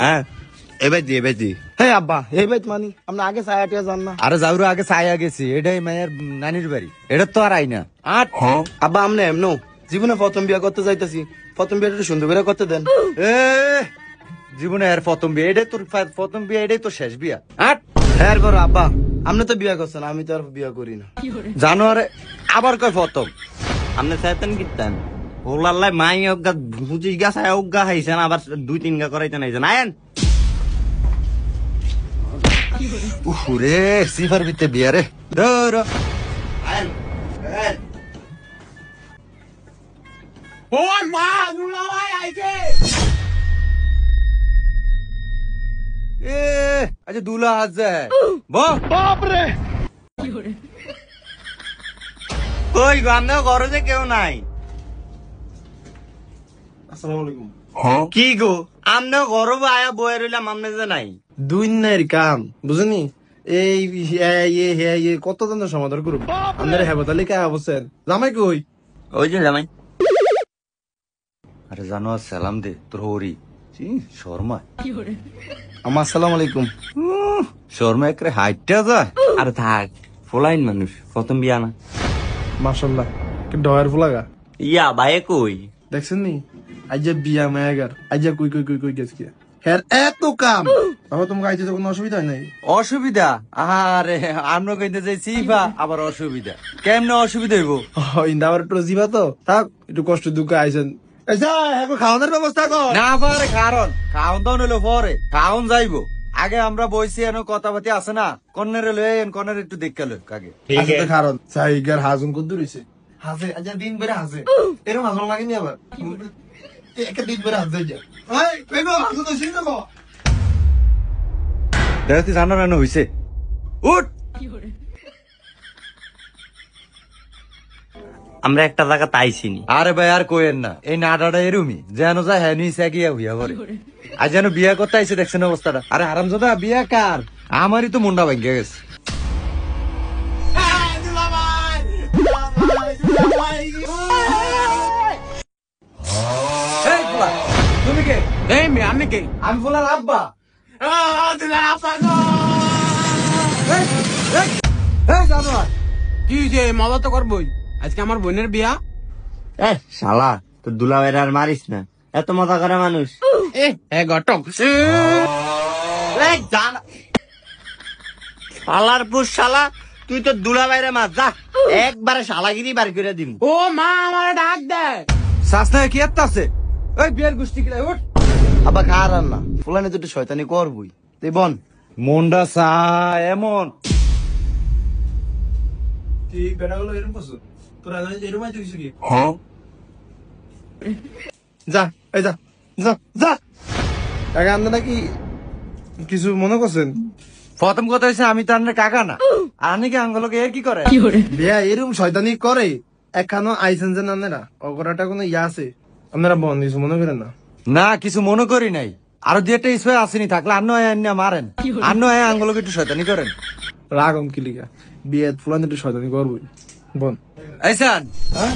হ্যাঁ এবার দি হ্যাঁ আব্বা এই বাইত মানি আপনি আগে ছায়াটিয়া যান না। আরে যাওর আগে ছায়া গেছি, এটাই মায়ের নানির বাড়ি, এটা তো আর আই না। আব্বা আমনে এমনো জীবনে প্রথম বিয়া করতে যাইতাছি, প্রথম বিয়াটা একটু সুন্দর করে করতে দেন। এ জীবনে আর প্রথম বিয়ে, এটাই তোর প্রথম বিয়ে, এটাই তোর শেষ বিয়া। হ্যাঁ করো আব্বা, আপনি তো বিয়া করছেন, আমি তো আর বিয়া করি না। জানোয়ারে আবার কয় প্রথম। আপনি চাইতেন কিতেন ওলাল্লাই মাই অজ্ঞা বুঝি গাছ অজ্ঞা হাইছেন, আবার 2-3 গা করাইতেন আইছেন। আয়েন উরে সিফার ভিতরে বিয়া রে, ধর আয়েন আয়েন। ওই মা দুলাভাই আইছে। এ আচ্ছা দুলা হাত যায় বাপ রে। কই গো আপনার ঘরে যে কেউ নাই? আসসালামু আলাইকুম। কি গো আপনার ঘর আয়া বয়ে রইলাম, আপনি যে নাই? দুই নাইর কাম বুঝনি, এই কত জনের সমাধান করুন আপনার হেবতালি কে অবস্থা জামাই কই? ওই যে জামাই। আরে জানোয়ার সালাম দে তোর হরি শর্মা। আমার আসসালামু আলাইকুম। শর্মা একরে হাইটটা যায়। আর থাক ফোলাইন মানুষ, প্রথম বিয়া না। মাশাআল্লাহ কি ডয়ার ফুলাগা। ইয়া ভাই কই দেখছেন নি আজ যে বিয়া মায়াগার আজ যে কই কই কই কই গেছ কি হ্যাঁ এত কাম বাবা তোমাকে আইতে তো কোনো অসুবিধা হয় নাই? অসুবিধা আরে আমরা কইতে যাই সিফা আবার অসুবিধা কেমনে অসুবিধা হইব? ইন্দা আবার একটু জিবা তো থাক একটু কষ্ট দুঃখ আইছেন। আচ্ছা এখন খাওয়ানোর ব্যবস্থা কর না পারে কারণ খাওন দাওন হইলো পরে, খাওন যাইবো আগে। আমরা বইছি এনো কথাবার্তি আছে না, কর্নারে লয়ে কর্নারে একটু দেখে লো আগে। আচ্ছা কারণ সাইগার হাজুন কত দূরেছে হাজে আজ দিন বেরে হাজে এরকম হাজুন লাগেনি আবার একটা দিন বেরে হাজে যা এই পেগো হাজুন তো সিন দেবো দেখতে জানা রানো হইছে উঠ। আমরা একটা জায়গা তাইছি নি। আরে ভাই আর কোয়েন না, এই নাটাটা এরুমি যেন যায় হ্যাঁ নিছে গিয়া হইয়া পরে। আর যেন বিয়া করতে আইছে দেখছেন অবস্থাটা। আরে হারামজাদা বিয়া কার? আমারই তো মুন্ডা ভাঙ্গে গেছে। এই পোলা, তুমি কে? এই মে আমি কে? আমি বলার আব্বা। এই জানোয়ার কি যে মজা তো করবই, আজকে আমার বোনের বিয়া। এ শালা তোর দুলাভাইরা আর মারিস না, এত মজা করে মানুষ। এ ঘটক শালার পুষ শালা, তুই তো দুলাভাইরা মার যা, একবারে শালাগিরি বার করে দিম। ও মা আমার ডাক দেয়। শাসনা কি একটা আছে? ওই বিয়ার গোষ্ঠী কিলাই উঠ। আবার কার আর না ফুলানি তো একটু শয়তানি করবই তুই বন মন্ডা সা এমন তুই বেড়াগুলো এরকম করছো তোরা এরকম আইতে কিছু কি যা এই যা যা যা কাকা আন্দা নাকি কিছু মনে করছেন? প্রথম কথা হয়েছে আমি তো আপনার কাকা না, আর আপনি কি আঙ্গলকে এর কি করে? বিয়া এরকম শয়তানি করে একখানো আইসেন যে আপনারা অগরাটা কোনো ইয়া আছে আপনারা বন কিছু মনে করেন না? না কিছু মনে করি নাই, আরো দু একটা ইস্যু আসেনি থাকলে আন্ন মারেন, আন্ন আঙ্গলকে একটু শয়তানি করেন। রাগম কিলিকা বিয়ে ফুলানি একটু শয়তানি করবই বন এইসান হ্যাঁ